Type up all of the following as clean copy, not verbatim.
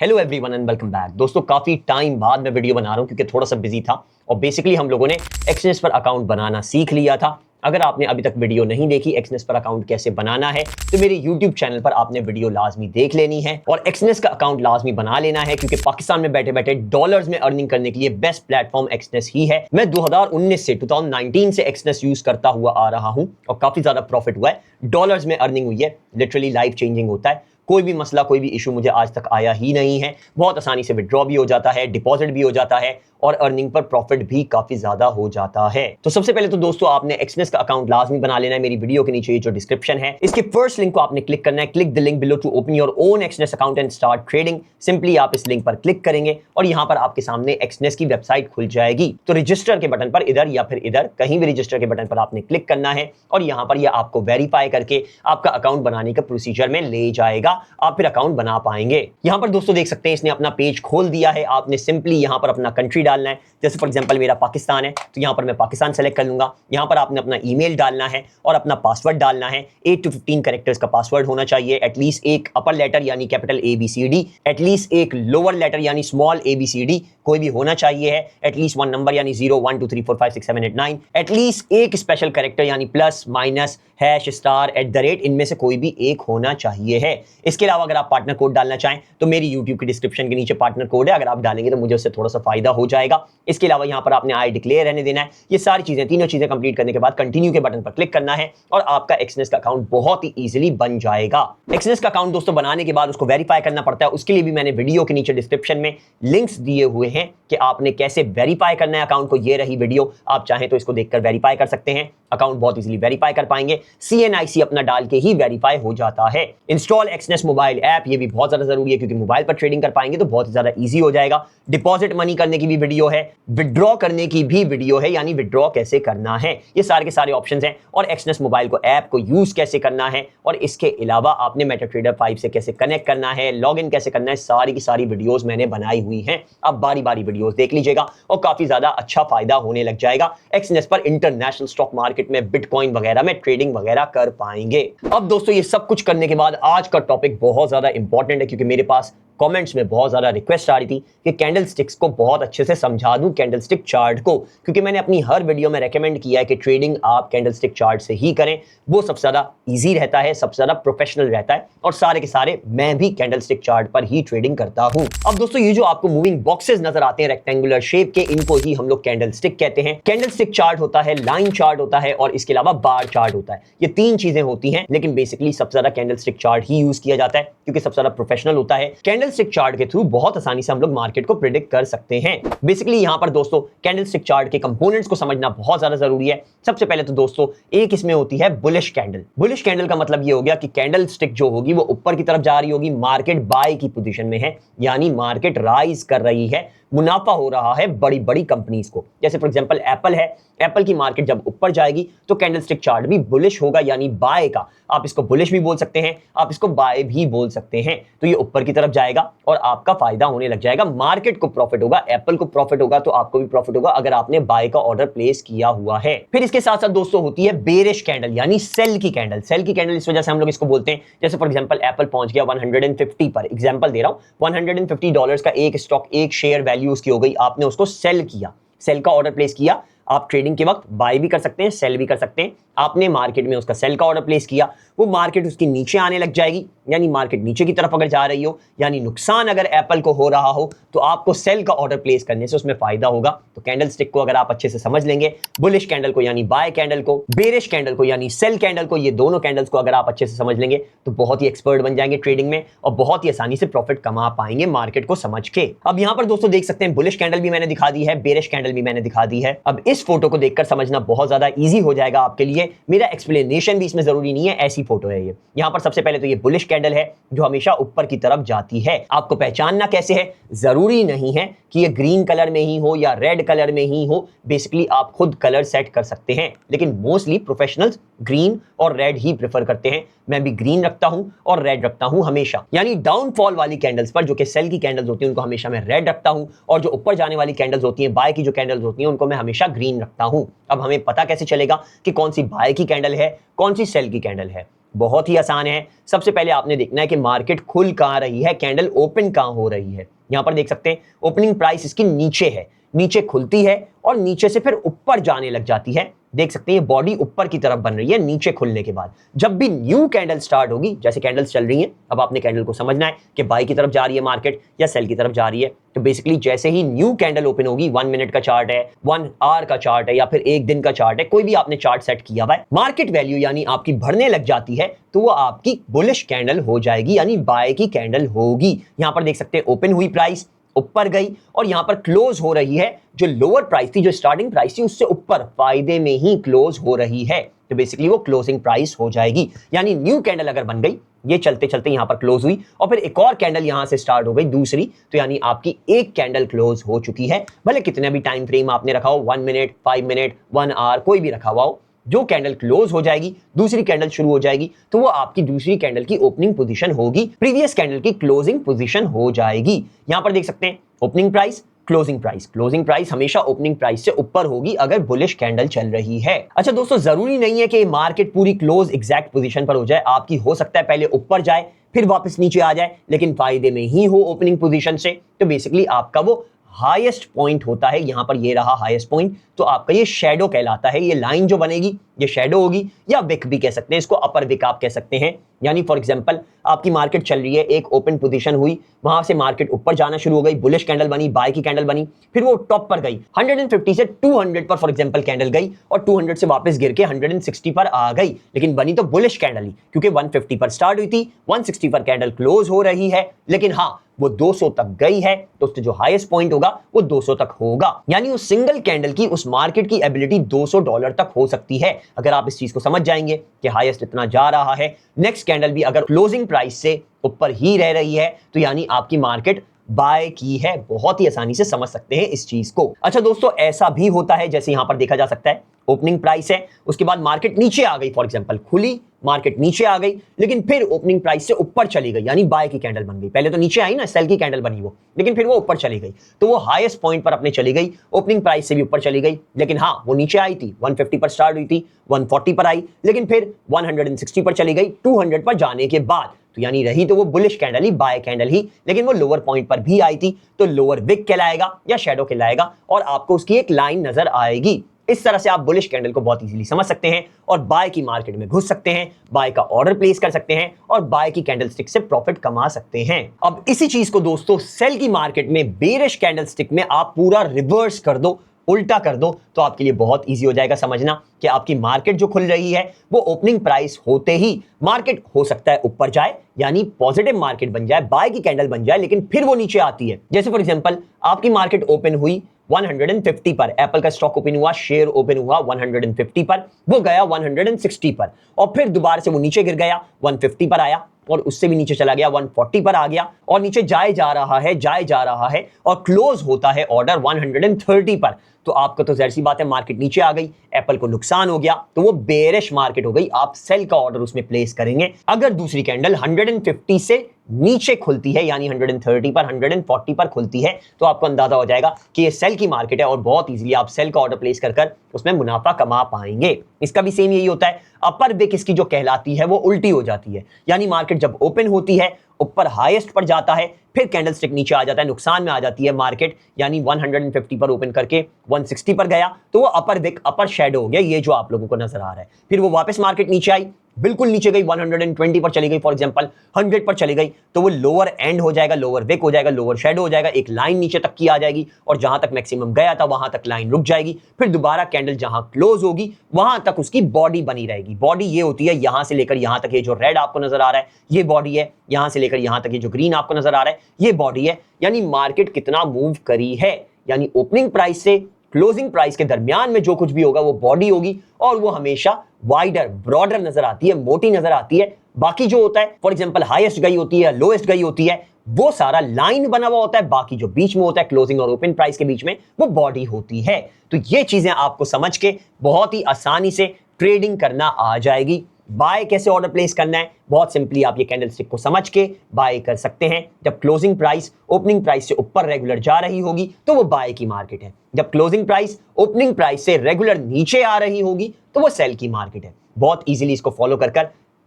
Hello everyone and welcome back. दोस्तों काफी time बाद मैं वीडियो बना रहा हूं क्योंकि थोड़ा सा बिजी था और बेसिकली हम लोगों ने एक्सनेस पर अकाउंट बनाना सीख लिया था। अगर आपने अभी तक वीडियो नहीं देखी एक्सनेस पर अकाउंट कैसे बनाना है तो मेरे YouTube चैनल पर आपने वीडियो लाजमी देख लेनी है और एक्सनेस का अकाउंट लाजमी बना लेना है क्योंकि पाकिस्तान में बैठे बैठे डॉलर्स में अर्निंग करने के लिए बेस्ट प्लेटफॉर्म एक्सनेस ही है। मैं 2019 से 2019 से एक्सनेस यूज करता हुआ आ रहा हूं और काफी ज्यादा प्रॉफिट हुआ है, डॉलर्स में अर्निंग हुई है, लिटरली लाइफ चेंजिंग होता है। कोई भी मसला कोई भी इशू मुझे आज तक आया ही नहीं है। बहुत आसानी से विड्रॉ भी हो जाता है, डिपॉजिट भी हो जाता है और अर्निंग पर प्रॉफिट भी काफी ज्यादा हो जाता है। तो सबसे पहले तो दोस्तों आपने एक्सनेस का अकाउंट लाजमी बना लेना है। मेरी वीडियो के नीचे ये जो डिस्क्रिप्शन है इसके फर्स्ट लिंक को आपने क्लिक करना है। Click the link below to open your own Exness account and start trading. Simply आप इस लिंक पर क्लिक करेंगे और यहां पर आपके सामने एक्सनेस की वेबसाइट खुल जाएगी। तो रजिस्टर के बटन पर इधर या फिर इधर कहीं भी रजिस्टर के बटन पर आपने क्लिक करना है और यहां पर यह आपको वेरीफाई करके आपका अकाउंट बनाने का प्रोसीजर में ले जाएगा। आप फिर अकाउंट बना पाएंगे। यहां पर दोस्तों देख सकते हैं इसने अपना पेज खोल दिया है। आपने सिंपली यहां पर अपना कंट्री डालना है। जैसे फॉर एग्जांपल मेरा पाकिस्तान है तो यहां पर मैं पाकिस्तान सेलेक्ट कर लूंगा। यहां पर आपने अपना ईमेल डालना है और अपना पासवर्ड डालना है। 8 to 15 कैरेक्टर्स का पासवर्ड होना चाहिए। एटलीस्ट एक अपर लेटर यानी कैपिटल ABCD, एटलीस्ट एक लोअर लेटर यानी स्मॉल ABCD कोई भी होना चाहिए है। एटलीस्ट 1 नंबर यानी 0 1 2 3 4 5 6 7 8 9, एटलीस्ट एक स्पेशल कैरेक्टर यानी प्लस माइनस हैश स्टार @ इनमें से कोई भी एक होना चाहिए है। इसके अलावा अगर आप पार्टनर कोड डालना चाहें तो मेरी YouTube की डिस्क्रिप्शन के नीचे पार्टनर कोड है, अगर आप डालेंगे तो मुझे उससे थोड़ा सा फायदा हो जाएगा। इसके अलावा यहां पर आपने आई डिक्लेयर रहने देना है। ये सारी चीजें तीनों चीजें कंप्लीट करने के बाद कंटिन्यू के बटन पर क्लिक करना है और आपका एक्सनेस का अकाउंट बहुत ही इजीली बन जाएगा। एक्सनेस का अकाउंट दोस्तों बनाने के बाद उसको वेरीफाई करना पड़ता है। उसके लिए भी मैंने वीडियो के नीचे डिस्क्रिप्शन में लिंक्स दिए हुए हैं कि आपने कैसे वेरीफाई करना है अकाउंट को। ये रही वीडियो, आप चाहें तो इसको देखकर वेरीफाई कर सकते हैं। अकाउंट बहुत इजीली वेरीफाई कर पाएंगे। CNIC अपना डाल के ही वेरीफाई हो जाता है। इंस्टॉल एक्सनेस मोबाइल ऐप, ये भी बहुत ज्यादा जरूरी है क्योंकि मोबाइल पर ट्रेडिंग कर पाएंगे तो बहुत ज्यादा इजी हो जाएगा। डिपॉजिट मनी करने की भी वीडियो है, विड्रॉ करने की भी वीडियो है, यानी विड्रॉ कैसे करना है, ये सारे के सारे ऑप्शंस हैं। और एक्सनेस मोबाइल को ऐप को यूज कैसे करना है और इसके अलावा आपने मेटाट्रेडर 5 से कैसे कनेक्ट करना है, लॉगिन कैसे करना है, सारी की सारी वीडियोस मैंने बनाई हुई हैं। आप बारी बारी वीडियोस देख लीजिएगा और काफी ज्यादा अच्छा फायदा होने लग जाएगा। एक्सनेस पर इंटरनेशनल स्टॉक मार्केट में बिटकॉइन वगैरह में ट्रेडिंग वगैरह कर पाएंगे। अब दोस्तों ये सब कुछ करने के बाद आज का टॉपिक बहुत ज्यादा इंपॉर्टेंट है क्योंकि मेरे पास कमेंट्स में बहुत ज्यादा रिक्वेस्ट आ रही थी कि कैंडल स्टिक्स को बहुत अच्छे से समझा दूं, कैंडल स्टिक चार्ट को, क्योंकि मैंने अपनी हर वीडियो में रेकमेंड किया है कि ट्रेडिंग आप कैंडल स्टिक चार्ट से ही करें। वो सबसे ज्यादा इजी रहता है, सबसे ज्यादा प्रोफेशनल रहता है और सारे के सारे मैं भी कैंडल स्टिक चार्ट पर ही ट्रेडिंग करता हूं। अब दोस्तों ये जो आपको मूविंग बॉक्सेस नजर आते हैं रेक्टेंगुलर शेप के, इनको ही हम लोग कैंडल स्टिक कहते हैं। कैंडल स्टिक चार्ट होता है, लाइन चार्ट होता है और इसके अलावा बार चार्ट होता है। ये तीन चीजें होती हैं, लेकिन बेसिकली सबसे ज्यादा कैंडल स्टिक चार्ट ही यूज किया जाता है क्योंकि सबसे ज्यादा प्रोफेशनल होता है। कैंडल स्टिक चार्ट के थ्रू बहुत आसानी से हम लोग मार्केट को प्रेडिक्ट कर सकते हैं। बेसिकली यहां पर दोस्तों कैंडल स्टिक चार्ट के कंपोनेंट्स को समझना बहुत ज्यादा जरूरी है। सबसे पहले तो दोस्तों एक इसमें होती है बुलिश कैंडल। बुलिश कैंडल का मतलब ये हो गया कि कैंडल स्टिक जो होगी वो ऊपर की तरफ जा रही होगी, मार्केट बाय की पोजीशन में है, यानी मार्केट राइज कर रही है, मुनाफा हो रहा है बड़ी बड़ी कंपनीज को। जैसे फॉर एग्जांपल एप्पल है, एप्पल की मार्केट जब ऊपर जाएगी तो कैंडलस्टिक चार्ट भी बुलिश होगा, यानी बाय का। आप इसको बुलिश भी बोल सकते हैं, आप इसको बाय भी बोल सकते हैं। तो ये ऊपर की तरफ जाएगा और आपका फायदा होने लग जाएगा, मार्केट को प्रॉफिट होगा, एप्पल को प्रॉफिट होगा तो आपको भी प्रॉफिट होगा अगर आपने बाय का ऑर्डर प्लेस किया हुआ है। फिर इसके साथ साथ दोस्तों होती है बेरिश कैंडल, यानी सेल की कैंडल। सेल की कैंडल इस वजह से हम लोग इसको बोलते हैं, जैसे फॉर एग्जांपल एप्पल पहुंच गया 150 पर, एग्जांपल दे रहा हूं, $150 का एक स्टॉक, एक शेयर वैल्यू उसकी हो गई, आपने उसको सेल किया, सेल का ऑर्डर प्लेस किया। आप ट्रेडिंग के वक्त बाय भी कर सकते हैं, सेल भी कर सकते हैं। आपने मार्केट में उसका सेल का ऑर्डर प्लेस किया, वो मार्केट उसकी नीचे आने लग जाएगी, यानी मार्केट नीचे की तरफ अगर जा रही हो, यानी नुकसान अगर एप्पल को हो रहा हो तो आपको सेल का ऑर्डर प्लेस करने से उसमें फायदा होगा। तो कैंडल स्टिक को अगर आप अच्छे से समझ लेंगे, बुलिश कैंडल को यानी बाय कैंडल को, बेरिश कैंडल को यानी सेल कैंडल को, ये दोनों कैंडल्स को अगर आप अच्छे से समझ लेंगे तो बहुत ही एक्सपर्ट बन जाएंगे ट्रेडिंग में और बहुत ही आसानी से प्रॉफिट कमा पाएंगे मार्केट को समझ के। अब यहां पर दोस्तों देख सकते हैं बुलिश कैंडल भी मैंने दिखा दी है, बेरिश कैंडल भी मैंने दिखा दी है। अब इस फोटो को देखकर समझना बहुत ज्यादा ईजी हो जाएगा आपके लिए। मेरा एक्सप्लेनेशन भी इसमें जरूरी नहीं है, ऐसी फोटो है ये। यहां पर सबसे पहले तो ये बुलिश कैंडल है जो हमेशा ऊपर की तरफ जाती है। आपको पहचानना कैसे है, जरूरी नहीं है कि ये ग्रीन कलर में ही हो या रेड कलर में ही हो, बेसिकली आप खुद कलर सेट कर सकते हैं, लेकिन मोस्टली प्रोफेशनल्स ग्रीन और रेड ही प्रेफर करते हैं। मैं भी ग्रीन रखता हूं और रेड रखता हूं हमेशा, यानी डाउनफॉल वाली कैंडल्स पर जो कि सेल की कैंडल्स होती हैं उनको हमेशा मैं रेड रखता हूं और जो ऊपर जाने वाली कैंडल्स होती हैं, बाय की जो कैंडल्स होती हैं, उनको मैं हमेशा ग्रीन रखता हूं। अब हमें पता कैसे चलेगा कि कौन सी बाय की कैंडल है, कौन सी सेल की कैंडल है? बहुत ही आसान है। सबसे पहले आपने देखना है कि मार्केट खुल कहां रही है, कैंडल ओपन कहां हो रही है। यहां पर देख सकते हैं ओपनिंग प्राइस इसकी नीचे है, नीचे खुलती है और नीचे से फिर ऊपर जाने लग जाती है। देख सकते हैं ये बॉडी ऊपर की तरफ बन रही है नीचे खुलने के बाद। जब भी न्यू कैंडल स्टार्ट होगी, जैसे कैंडल्स चल रही हैं, अब आपने कैंडल को समझना है कि बाई की तरफ जा रही है मार्केट या सेल की तरफ जा रही है। तो बेसिकली जैसे ही न्यू कैंडल ओपन होगी, 1 मिनट का चार्ट है, 1 आवर का चार्ट है या फिर एक दिन का चार्ट है, कोई भी आपने चार्ट सेट किया हुआ है, मार्केट वैल्यू यानी आपकी बढ़ने लग जाती है, तो वो आपकी बुलिश कैंडल हो जाएगी, यानी बाय की कैंडल होगी। यहां पर देख सकते हैं ओपन हुई प्राइस, ऊपर गई और यहां पर क्लोज हो रही है, जो लोअर प्राइस थी, जो स्टार्टिंग प्राइस थी, उससे ऊपर फायदे में ही क्लोज हो रही है। तो बेसिकली वो क्लोजिंग प्राइस हो जाएगी। यानी न्यू कैंडल अगर बन गई, ये चलते चलते यहां पर क्लोज हुई और फिर एक और कैंडल यहां से स्टार्ट हो गई दूसरी, तो यानी आपकी एक कैंडल क्लोज हो चुकी है। भले कितने भी टाइम फ्रेम आपने रखा हो, 1 मिनट, 5 मिनट, 1 आवर, कोई भी रखा हुआ हो, जो कैंडल क्लोज हो जाएगी, दूसरी कैंडल शुरू हो जाएगी, तो वो आपकी दूसरी कैंडल की ओपनिंग पोजीशन होगी, प्रीवियस कैंडल की क्लोजिंग पोजीशन हो जाएगी। यहां पर देख सकते हैं opening price, closing price. Closing price हमेशा ओपनिंग प्राइस से ऊपर होगी अगर बुलिश कैंडल चल रही है। अच्छा दोस्तों, जरूरी नहीं है कि मार्केट पूरी क्लोज एग्जैक्ट पोजीशन पर हो जाए। आपकी हो सकता है पहले ऊपर जाए फिर वापस नीचे आ जाए, लेकिन फायदे में ही हो ओपनिंग पोजीशन से। तो बेसिकली आपका वो हाईएस्ट पॉइंट होता है। यहां पर ये रहा हाईएस्ट पॉइंट, तो आपका ये शैडो कहलाता है। ये लाइन जो बनेगी ये शैडो होगी, या विक भी कह सकते हैं इसको, अपर विक आप कह सकते हैं। यानी फॉर एग्जांपल आपकी मार्केट चल रही है, एक ओपन पोजीशन हुई, वहां से मार्केट ऊपर जाना शुरू हो गई, बुलिश कैंडल बनी, बाय की कैंडल बनी, फिर वो टॉप पर गई, 150 से 200 पर फॉर एग्जांपल कैंडल गई और 200 से वापस गिर के 160 पर आ गई, लेकिन बनी तो बुलिश कैंडल ही, क्योंकि 150 पर स्टार्ट हुई थी, 160 पर कैंडल क्लोज हो रही है, लेकिन हाँ वो 200 तक गई है, तो उससे जो हाईएस्ट पॉइंट होगा वो 200 तक होगा। यानी उस सिंगल कैंडल की, उस मार्केट की एबिलिटी $200 तक हो सकती है। अगर आप इस चीज को समझ जाएंगे कि हाईएस्ट इतना जा रहा है, नेक्स्ट कैंडल भी अगर क्लोजिंग प्राइस से ऊपर ही रह रही है, तो यानी आपकी मार्केट बाय की है। बहुत ही आसानी से समझ सकते हैं इस चीज को। अच्छा दोस्तों, ऐसा भी होता है जैसे यहां पर देखा जा सकता है, ओपनिंग प्राइस है, उसके बाद मार्केट नीचे आ गई, फॉर एग्जांपल खुली, मार्केट नीचे आ गई, लेकिन फिर ओपनिंग प्राइस से ऊपर चली गई, यानी बाय की कैंडल बन गई। पहले तो नीचे आई ना, सेल की कैंडल बनी वो, लेकिन फिर वो ऊपर चली गई, तो वो हाईएस्ट पॉइंट पर अपने चली गई, ओपनिंग प्राइस से भी ऊपर चली गई। लेकिन हाँ, वो नीचे आई थी, 150 पर स्टार्ट हुई थी, 140 पर आई, लेकिन फिर 160 पर चली गई 200 पर जाने के बाद। तो यानी रही तो वो बुलिश कैंडल ही, बाय कैंडल ही, लेकिन वो लोअर पॉइंट पर भी आई थी, तो लोअर विक कहलाएगा या शैडो कहलाएगा, और आपको उसकी एक लाइन नजर आएगी। इस तरह से आप बुलिश कैंडल को बहुत इजीली समझ सकते हैं और बाय की मार्केट में घुस सकते हैं, बाय का ऑर्डर प्लेस कर सकते हैं और बाय की कैंडलस्टिक से प्रॉफिट कमा सकते हैं। अब इसी चीज को दोस्तों सेल की मार्केट में, बेरिश कैंडलस्टिक में आप पूरा रिवर्स कर दो, उल्टा कर दो, तो आपके लिए बहुत इजी हो जाएगा समझना कि आपकी मार्केट जो खुल रही है वो ओपनिंग प्राइस होते ही मार्केट हो सकता है ऊपर जाए, यानी पॉजिटिव मार्केट बन जाए, बाय की कैंडल बन जाए, लेकिन फिर वो नीचे आती है। जैसे फॉर एग्जांपल आपकी मार्केट ओपन हुई 150 पर, एप्पल का स्टॉक ओपन हुआ, शेयर ओपन हुआ 150 पर, वो गया 160 पर और फिर दोबारा से वो नीचे गिर गया, 150 पर आया और उससे भी नीचे चला गया, 140 पर आ गया और नीचे जाए जा रहा है और क्लोज होता है ऑर्डर 130 पर। तो आपका तो जाहिर सी बात है मार्केट नीचे आ गई, एप्पल को नुकसान हो गया, तो वो बेरिश मार्केट हो गई, आप सेल का ऑर्डर उसमें प्लेस करेंगे। अगर दूसरी कैंडल 150 से नीचे खुलती है, यानी 130 पर, 140 पर खुलती है, तो आपको अंदाजा हो जाएगा कि ये सेल की मार्केट है और बहुत इजीली आप सेल का ऑर्डर प्लेस कर उसमें मुनाफा कमा पाएंगे। इसका भी सेम यही होता है। अपर विक इसकी जो कहलाती है वो उल्टी हो जाती है, यानी मार्केट जब ओपन होती है ऊपर हाईएस्ट पर जाता है, फिर कैंडलस्टिक नीचे आ जाता है, नुकसान में आ जाती है मार्केट, यानी 150 पर ओपन करके 160 पर गया, तो वो अपर विक, अपर शैडो हो गया, ये जो आप लोगों को नजर आ रहा है। फिर वो वापस मार्केट नीचे आई, बिल्कुल नीचे गई, 120 पर चली गई, फॉर एग्जांपल 100 पर चली गई, तो वो लोअर एंड हो जाएगा, लोअर विक हो जाएगा, लोअर शैडो हो जाएगा, एक लाइन नीचे तक की आ जाएगी और जहां तक मैक्सिमम गया था वहां तक लाइन रुक जाएगी। फिर दोबारा कैंडल जहां क्लोज होगी वहां तक उसकी बॉडी बनी रहेगी। बॉडी ये होती है यहां से लेकर यहां तक, ये जो रेड आपको नजर आ रहा है ये बॉडी है, यहां से लेकर यहां तक ये जो ग्रीन आपको नजर आ रहा है ये बॉडी है। यानी मार्केट कितना मूव करी है, यानी ओपनिंग प्राइस से क्लोजिंग प्राइस के दरमियान में जो कुछ भी होगा वो बॉडी होगी और वो हमेशा वाइडर, ब्रॉडर नजर आती है, मोटी नजर आती है। बाकी जो होता है फॉर एग्जांपल हाईएस्ट गई होती है, लोएस्ट गई होती है, वो सारा लाइन बना हुआ होता है। बाकी जो बीच में होता है क्लोजिंग और ओपन प्राइस के बीच में, वो बॉडी होती है। तो ये चीजें आपको समझ के बहुत ही आसानी से ट्रेडिंग करना आ जाएगी। बाय कैसे ऑर्डर प्लेस करना है, बहुत सिंपली आप ये कैंडलस्टिक को समझ के बाय कर सकते हैं। जब क्लोजिंग प्राइस ओपनिंग प्राइस से ऊपर रेगुलर जा रही होगी तो वो बाय की मार्केट है, जब क्लोजिंग प्राइस ओपनिंग प्राइस से रेगुलर नीचे आ रही होगी तो वो सेल की मार्केट है। बहुत इजीली इसको फॉलो कर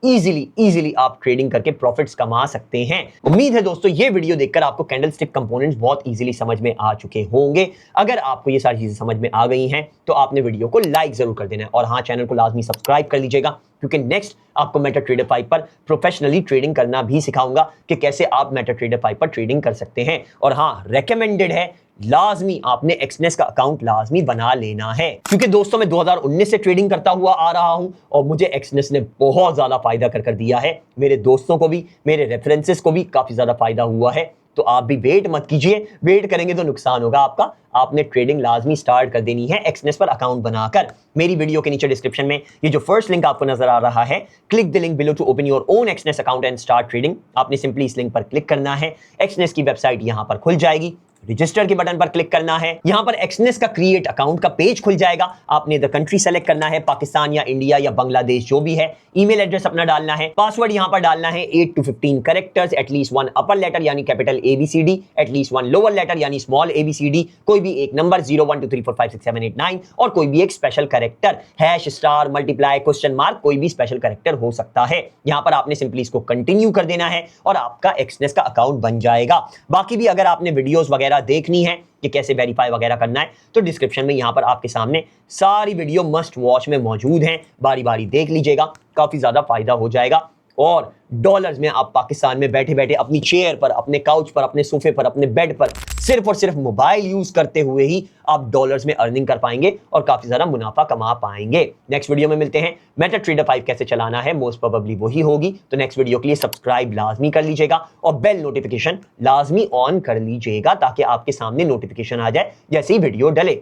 इजीली आप ट्रेडिंग करके प्रॉफिट्स कमा सकते हैं। उम्मीद है दोस्तों ये वीडियो देखकर आपको कैंडलस्टिक कंपोनेंट्स बहुत इजीली समझ में आ चुके होंगे। अगर आपको ये सारी चीजें समझ में आ गई हैं तो आपने वीडियो को लाइक जरूर कर देना है और हाँ, चैनल को लाजमी सब्सक्राइब कर लीजिएगा, क्योंकि नेक्स्ट आपको मेटाट्रेडर 5 पर प्रोफेशनली ट्रेडिंग करना भी सिखाऊंगा कि कैसे आप मेटाट्रेडर 5 पर ट्रेडिंग कर सकते हैं। और हाँ, रेकमेंडेड है, लाजमी आपने एक्सनेस का अकाउंट लाजमी बना लेना है, क्योंकि दोस्तों मैं 2019 से ट्रेडिंग करता हुआ आ रहा हूं और मुझे एक्सनेस ने बहुत ज्यादा फायदा कर दिया है। मेरे दोस्तों को भी, मेरे रेफरेंसेस को भी काफी ज्यादा फायदा हुआ है। तो आप भी वेट मत कीजिए, वेट करेंगे तो नुकसान होगा आपका। आपने ट्रेडिंग लाजमी स्टार्ट कर देनी है एक्सनेस पर अकाउंट बनाकर। मेरी वीडियो के नीचे डिस्क्रिप्शन में ये जो फर्स्ट लिंक आपको नजर आ रहा है, click the link below to open your own Exness account and start trading. आपने सिंपली इस लिंक पर क्लिक करना है, एक्सनेस की वेबसाइट यहां पर खुल जाएगी, रजिस्टर के बटन पर क्लिक करना है, यहां पर एक्सनेस का क्रिएट अकाउंट का पेज खुल जाएगा। आपने द कंट्री सेलेक्ट करना है, पाकिस्तान या इंडिया या बांग्लादेश जो भी है। ईमेल एड्रेस अपना डालना है, पासवर्ड यहां पर डालना है 8 to 15 characters, at least 1 upper letter यानी capital ABCD, at least 1 lower letter यानी स्मॉल ABCD, कोई भी एक नंबर 0 1 2 3 4 5 6 7 8 9 और कोई भी एक special character, hash, star, multiply, question mark, कोई भी स्पेशल कैरेक्टर हो सकता है। यहां पर आपने सिंपली इसको कंटिन्यू कर देना है और आपका एक्सनेस का अकाउंट बन जाएगा। बाकी भी अगर आपने वीडियोस वगैरह देखनी है कि कैसे वेरीफाई वगैरह करना है तो डिस्क्रिप्शन में यहां पर आपके सामने सारी वीडियो मस्ट वॉच में मौजूद हैं, बारी बारी देख लीजिएगा, काफी ज्यादा फायदा हो जाएगा। और डॉलर्स में आप पाकिस्तान में बैठे बैठे अपनी चेयर पर, अपने काउच पर, अपने सोफे पर, अपने बेड पर सिर्फ और सिर्फ मोबाइल यूज करते हुए ही आप डॉलर्स में अर्निंग कर पाएंगे और काफी ज्यादा मुनाफा कमा पाएंगे। नेक्स्ट वीडियो में मिलते हैं। मेटाट्रेडर 5 कैसे चलाना है, मोस्ट प्रोबेबली वही होगी। तो नेक्स्ट वीडियो के लिए सब्सक्राइब लाजमी कर लीजिएगा और बेल नोटिफिकेशन लाजमी ऑन कर लीजिएगा ताकि आपके सामने नोटिफिकेशन आ जाए जैसे ही वीडियो डले।